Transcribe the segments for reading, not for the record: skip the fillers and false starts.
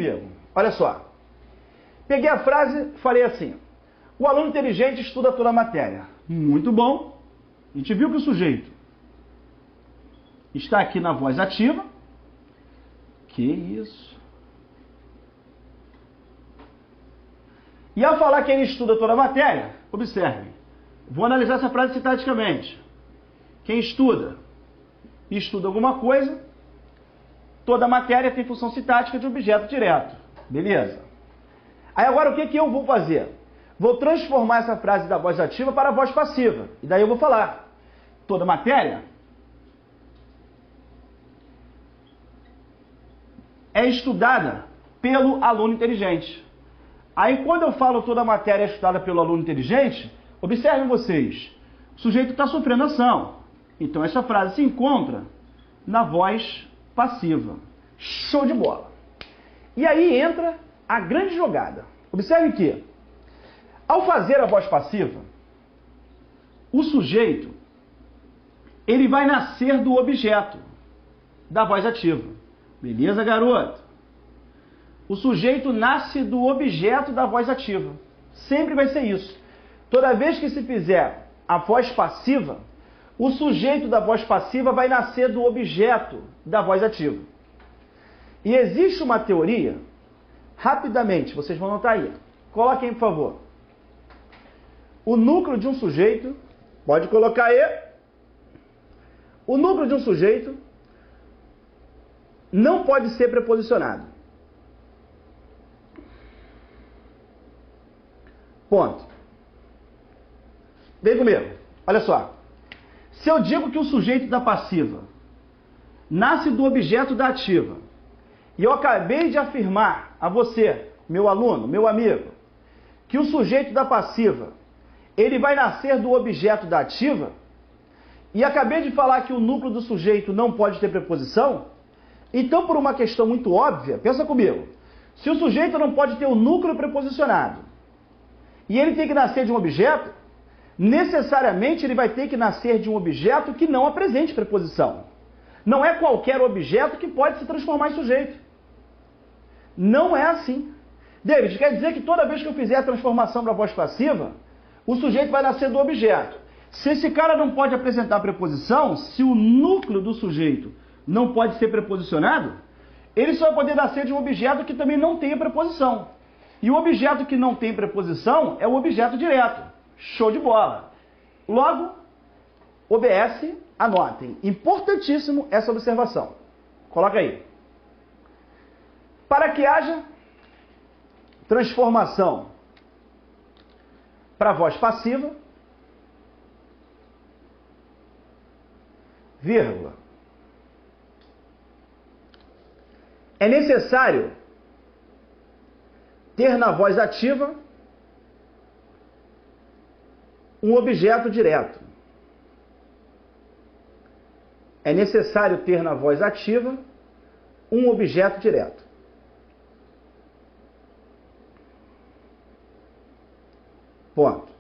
comigo. Olha só. Peguei a frase, falei assim: o aluno inteligente estuda toda a matéria. Muito bom. A gente viu que o sujeito está aqui na voz ativa. Que isso? E ao falar que ele estuda toda a matéria, observe. Vou analisar essa frase sintaticamente. Quem estuda alguma coisa, toda a matéria tem função sintática de objeto direto. Beleza? Aí agora o que eu vou fazer? Vou transformar essa frase da voz ativa para a voz passiva. E daí eu vou falar: toda matéria é estudada pelo aluno inteligente. Aí quando eu falo toda a matéria é estudada pelo aluno inteligente, observem vocês, o sujeito está sofrendo ação. Então essa frase se encontra na voz passiva. Show de bola! E aí entra a grande jogada. Observe que, ao fazer a voz passiva, o sujeito ele vai nascer do objeto da voz ativa. Beleza, garoto? O sujeito nasce do objeto da voz ativa. Sempre vai ser isso. Toda vez que se fizer a voz passiva, o sujeito da voz passiva vai nascer do objeto da voz ativa. E existe uma teoria, rapidamente, vocês vão notar aí. Coloquem, por favor. O núcleo de um sujeito, pode colocar aí. O núcleo de um sujeito não pode ser preposicionado. Ponto. Vem comigo. Olha só. Se eu digo que o sujeito da passiva nasce do objeto da ativa, e eu acabei de afirmar a você, meu aluno, meu amigo, que o sujeito da passiva ele vai nascer do objeto da ativa, e acabei de falar que o núcleo do sujeito não pode ter preposição, então por uma questão muito óbvia, pensa comigo, se o sujeito não pode ter o núcleo preposicionado, e ele tem que nascer de um objeto, necessariamente ele vai ter que nascer de um objeto que não apresente preposição. Não é qualquer objeto que pode se transformar em sujeito. Não é assim. David, quer dizer que toda vez que eu fizer a transformação para a voz passiva, o sujeito vai nascer do objeto. Se esse cara não pode apresentar preposição, se o núcleo do sujeito não pode ser preposicionado, ele só vai poder nascer de um objeto que também não tenha preposição. E o objeto que não tem preposição é o objeto direto. Show de bola! Logo, OBS, anotem. Importantíssimo essa observação. Coloca aí. Para que haja transformação para a voz passiva, vírgula, é necessário ter na voz ativa um objeto direto. É necessário ter na voz ativa um objeto direto. Ponto.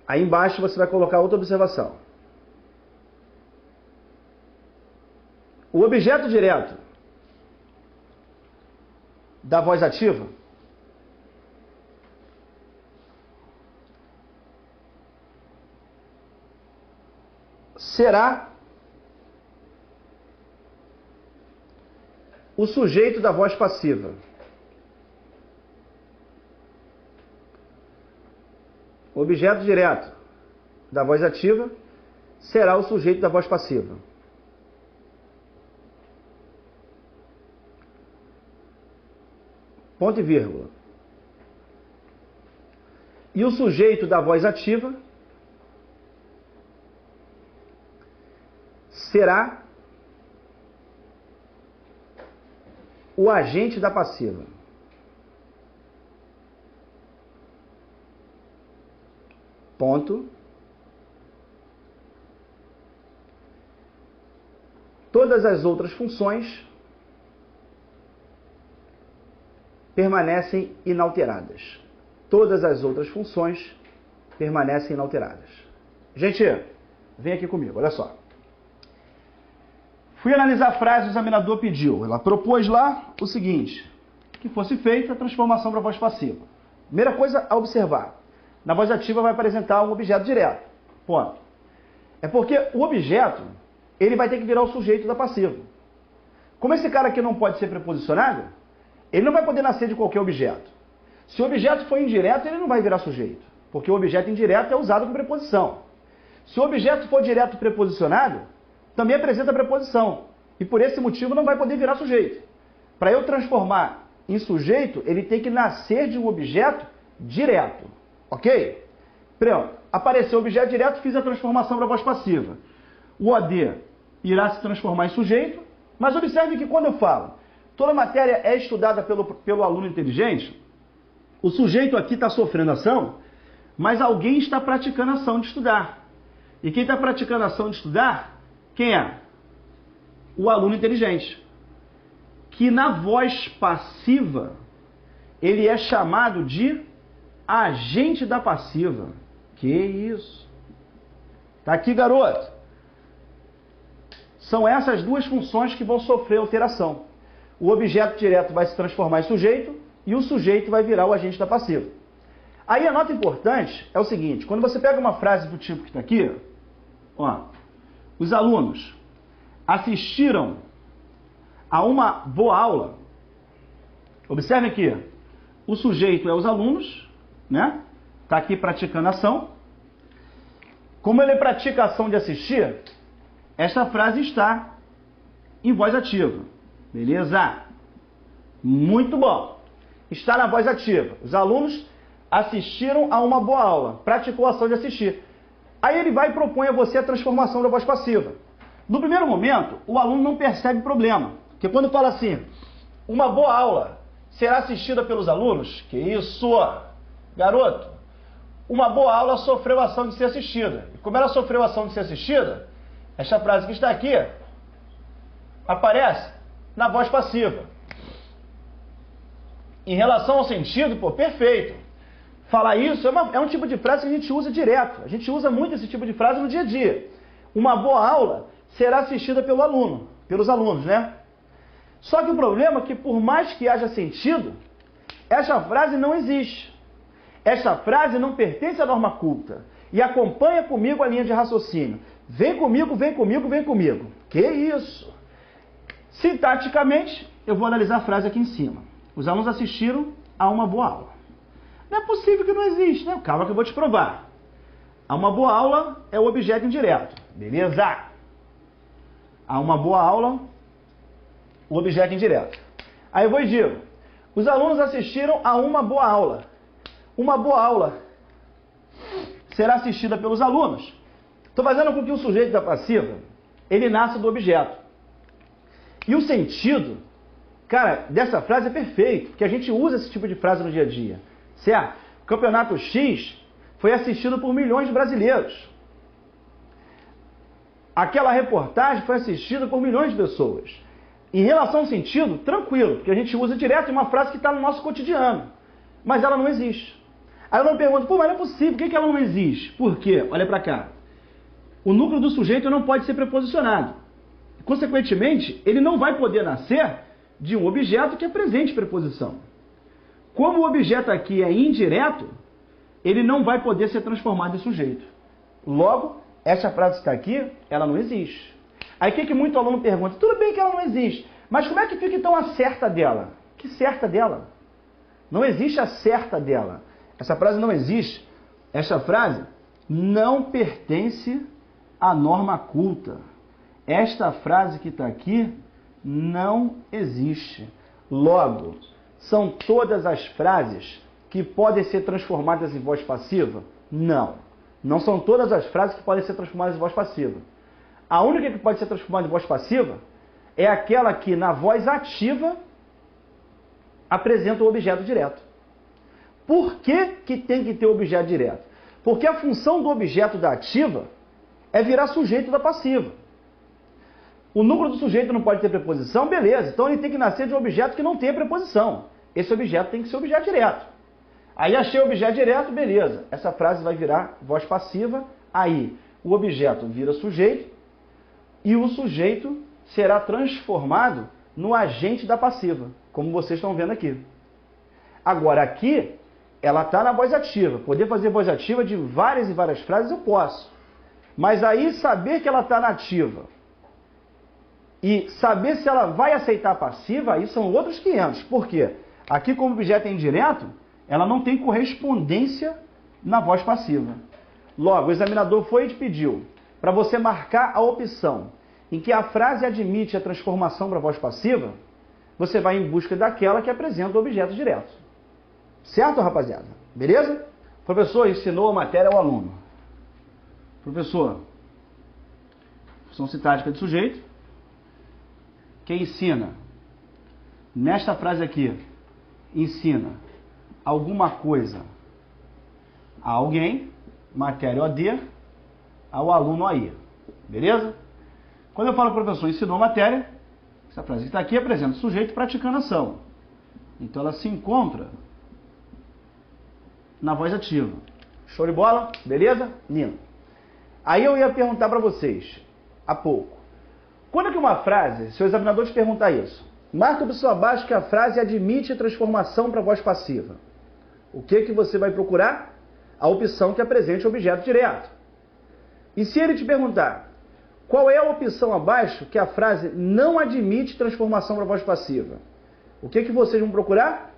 Aí embaixo você vai colocar outra observação. O objeto direto da voz ativa será o sujeito da voz passiva. O objeto direto da voz ativa será o sujeito da voz passiva. Ponto e vírgula. E o sujeito da voz ativa será o agente da passiva. Ponto. Todas as outras funções permanecem inalteradas. Todas as outras funções permanecem inalteradas. Gente, vem aqui comigo, olha só. Fui analisar a frase, o examinador pediu. Ela propôs lá o seguinte, que fosse feita a transformação para voz passiva. Primeira coisa a observar. Na voz ativa vai apresentar um objeto direto. Ponto. É porque o objeto, ele vai ter que virar o sujeito da passiva. Como esse cara aqui não pode ser preposicionado, ele não vai poder nascer de qualquer objeto. Se o objeto for indireto, ele não vai virar sujeito, porque o objeto indireto é usado com preposição. Se o objeto for direto preposicionado, também apresenta preposição, e por esse motivo não vai poder virar sujeito. Para eu transformar em sujeito, ele tem que nascer de um objeto direto, ok? Pronto, apareceu o objeto direto, fiz a transformação para a voz passiva. O OD irá se transformar em sujeito, mas observe que quando eu falo, toda matéria é estudada pelo aluno inteligente, o sujeito aqui está sofrendo ação, mas alguém está praticando a ação de estudar. E quem está praticando a ação de estudar, quem é? O aluno inteligente. Que na voz passiva, ele é chamado de agente da passiva. Que isso? Tá aqui, garoto. São essas duas funções que vão sofrer alteração. O objeto direto vai se transformar em sujeito e o sujeito vai virar o agente da passiva. Aí a nota importante é o seguinte, quando você pega uma frase do tipo que está aqui, ó, os alunos assistiram a uma boa aula. Observe aqui, o sujeito é os alunos, né? Está aqui praticando a ação. Como ele pratica a ação de assistir, esta frase está em voz ativa. Beleza? Muito bom. Está na voz ativa. Os alunos assistiram a uma boa aula, praticou a ação de assistir. Aí ele vai e propõe a você a transformação da voz passiva. No primeiro momento, o aluno não percebe problema. Porque quando fala assim, uma boa aula será assistida pelos alunos, que isso, garoto, uma boa aula sofreu a ação de ser assistida. E como ela sofreu a ação de ser assistida, esta frase que está aqui aparece na voz passiva. Em relação ao sentido, pô, perfeito. Falar isso é um tipo de frase que a gente usa direto. A gente usa muito esse tipo de frase no dia a dia. Uma boa aula será assistida pelo aluno, pelos alunos, né? Só que o problema é que, por mais que haja sentido, essa frase não existe. Essa frase não pertence à norma culta. E acompanha comigo a linha de raciocínio. Vem comigo, vem comigo, vem comigo. Que isso? Sintaticamente, eu vou analisar a frase aqui em cima. Os alunos assistiram a uma boa aula. Não é possível que não existe, né? Calma que eu vou te provar. A uma boa aula é o objeto indireto. Beleza? A uma boa aula, o objeto indireto. Aí eu vou e digo, os alunos assistiram a uma boa aula. Uma boa aula será assistida pelos alunos. Estou fazendo com que o sujeito da passiva, ele nasça do objeto. E o sentido, cara, dessa frase é perfeito, porque a gente usa esse tipo de frase no dia a dia. Certo? O campeonato X foi assistido por milhões de brasileiros. Aquela reportagem foi assistida por milhões de pessoas. Em relação ao sentido, tranquilo, porque a gente usa direto uma frase que está no nosso cotidiano. Mas ela não existe. Aí eu não pergunto, pô, mas não é possível, por que ela não existe? Por quê? Olha para cá. O núcleo do sujeito não pode ser preposicionado. Consequentemente, ele não vai poder nascer de um objeto que apresente preposição. Como o objeto aqui é indireto, ele não vai poder ser transformado em sujeito. Logo, essa frase que está aqui, ela não existe. Aí o que muito aluno pergunta? Tudo bem que ela não existe, mas como é que fica então a certa dela? Que certa dela? Não existe a certa dela. Essa frase não existe. Essa frase não pertence à norma culta. Esta frase que está aqui não existe. Logo, são todas as frases que podem ser transformadas em voz passiva? Não. Não são todas as frases que podem ser transformadas em voz passiva. A única que pode ser transformada em voz passiva é aquela que, na voz ativa, apresenta o objeto direto. Por que tem que ter o objeto direto? Porque a função do objeto da ativa é virar sujeito da passiva. O núcleo do sujeito não pode ter preposição, beleza. Então ele tem que nascer de um objeto que não tenha preposição. Esse objeto tem que ser objeto direto. Aí achei o objeto direto, beleza. Essa frase vai virar voz passiva. Aí o objeto vira sujeito e o sujeito será transformado no agente da passiva, como vocês estão vendo aqui. Agora, aqui, ela está na voz ativa. Poder fazer voz ativa de várias e várias frases eu posso. Mas aí, saber que ela está na ativa e saber se ela vai aceitar a passiva, aí são outros 500. Por quê? Aqui, como objeto é indireto, ela não tem correspondência na voz passiva. Logo, o examinador foi e te pediu para você marcar a opção em que a frase admite a transformação para voz passiva, você vai em busca daquela que apresenta o objeto direto. Certo, rapaziada? Beleza? O professor ensinou a matéria ao aluno. Professor, função sintática de sujeito. Quem ensina, nesta frase aqui, ensina alguma coisa a alguém, matéria OD, ao aluno aí. Beleza? Quando eu falo professor ensinou a matéria, essa frase que está aqui apresenta o sujeito praticando a ação. Então ela se encontra na voz ativa. Show de bola? Beleza? Lindo. Aí eu ia perguntar para vocês, há pouco. Quando é que uma frase, se o examinador te perguntar isso, marca a opção abaixo que a frase admite a transformação para voz passiva. O que você vai procurar? A opção que apresente o objeto direto. E se ele te perguntar, qual é a opção abaixo que a frase não admite transformação para voz passiva? O que vocês vão procurar?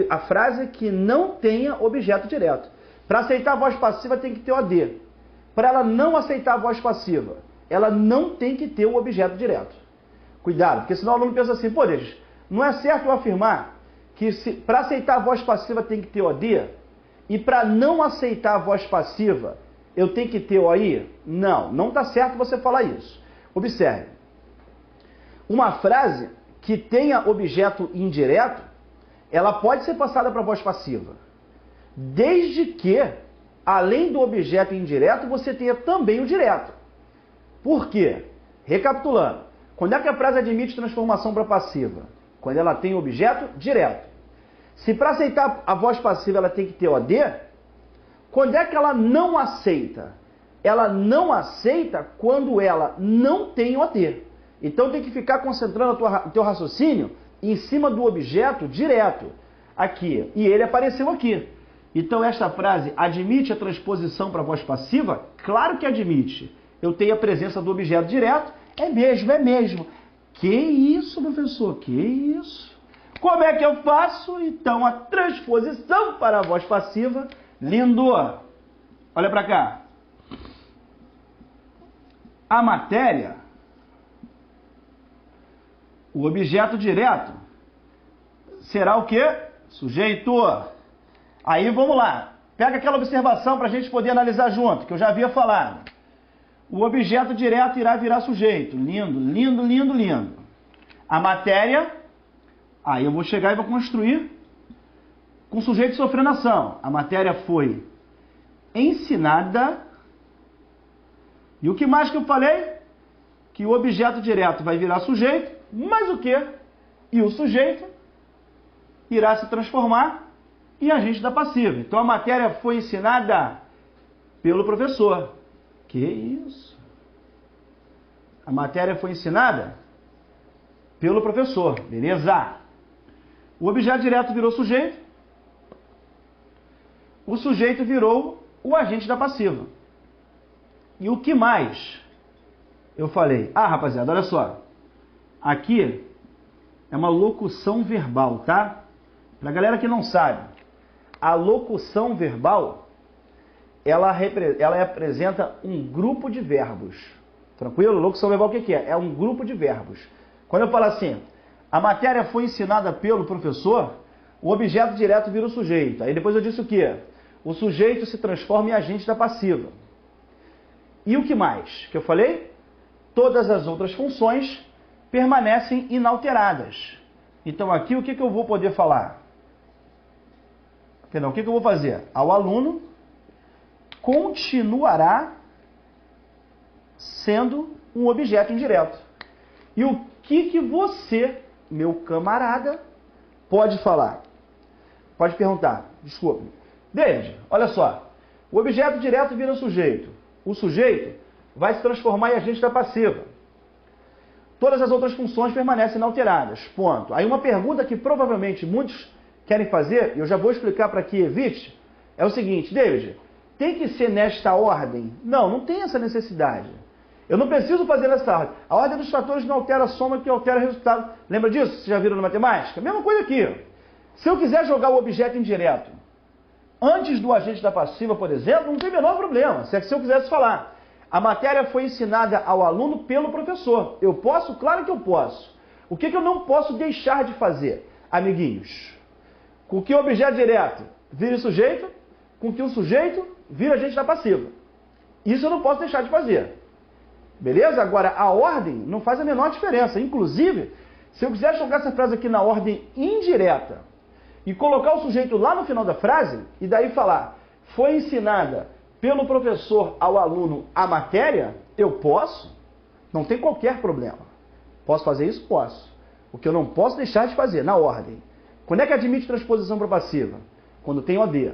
A frase que não tenha objeto direto. Para aceitar a voz passiva tem que ter o AD. Para ela não aceitar a voz passiva, ela não tem que ter o objeto direto. Cuidado, porque senão o aluno pensa assim, pô, Deus, não é certo eu afirmar que para aceitar a voz passiva tem que ter o AD e para não aceitar a voz passiva eu tenho que ter o AI? Não, não está certo você falar isso. Observe. Uma frase que tenha objeto indireto, ela pode ser passada para voz passiva. Desde que, além do objeto indireto, você tenha também o direto. Por quê? Recapitulando. Quando é que a frase admite transformação para passiva? Quando ela tem objeto direto. Se para aceitar a voz passiva ela tem que ter o AD, quando é que ela não aceita? Ela não aceita quando ela não tem o AD. Então tem que ficar concentrando o teu raciocínio em cima do objeto direto. Aqui. E ele apareceu aqui. Então esta frase admite a transposição para voz passiva? Claro que admite. Eu tenho a presença do objeto direto. É mesmo, é mesmo. Que isso, professor? Que isso? Como é que eu faço, então, a transposição para a voz passiva? Lindo! Olha para cá. A matéria, o objeto direto, será o quê? Sujeito. Aí vamos lá. Pega aquela observação para a gente poder analisar junto, que eu já havia falado. O objeto direto irá virar sujeito. Lindo, lindo, lindo, lindo. A matéria, aí eu vou chegar e vou construir com o sujeito sofrendo ação. A matéria foi ensinada. E o que mais que eu falei? Que o objeto direto vai virar sujeito, mas o quê? E o sujeito irá se transformar em agente da passiva. Então a matéria foi ensinada pelo professor. Que isso? A matéria foi ensinada pelo professor, beleza? O objeto direto virou sujeito. O sujeito virou o agente da passiva. E o que mais? Eu falei, rapaziada, olha só. Aqui é uma locução verbal, tá? Pra galera que não sabe, a locução verbal, ela representa um grupo de verbos. Tranquilo? Locução verbal o que é? É um grupo de verbos. Quando eu falo assim, a matéria foi ensinada pelo professor, o objeto direto vira o sujeito. Aí depois eu disse o quê? O sujeito se transforma em agente da passiva. E o que mais que eu falei? Todas as outras funções permanecem inalteradas. Então aqui o que eu vou poder falar? Perdão, o que eu vou fazer? Ao aluno continuará sendo um objeto indireto. E o que você, meu camarada, pode falar? Pode perguntar, desculpe. David, olha só, o objeto direto vira sujeito. O sujeito vai se transformar em agente da passiva. todas as outras funções permanecem inalteradas. Ponto. Aí uma pergunta que provavelmente muitos querem fazer, e eu já vou explicar para que evite, é o seguinte: David, tem que ser nesta ordem? Não, não tem essa necessidade. Eu não preciso fazer nessa ordem. A ordem dos fatores não altera a soma, que altera o resultado. Lembra disso? Vocês já viram na matemática? Mesma coisa aqui. Se eu quiser jogar o objeto indireto antes do agente da passiva, por exemplo, não tem o menor problema. Se eu quisesse falar, a matéria foi ensinada ao aluno pelo professor. Eu posso? Claro que eu posso. O que eu não posso deixar de fazer, amiguinhos? Com que o objeto direto vira sujeito, com que o sujeito vira agente da passiva. Isso eu não posso deixar de fazer. Beleza? Agora, a ordem não faz a menor diferença. Inclusive, se eu quiser jogar essa frase aqui na ordem indireta e colocar o sujeito lá no final da frase, e daí falar, foi ensinada pelo professor ao aluno a matéria, eu posso, não tem qualquer problema. Posso fazer isso? Posso. O que eu não posso deixar de fazer, na ordem. Quando é que admite transposição para passiva? Quando tem OD.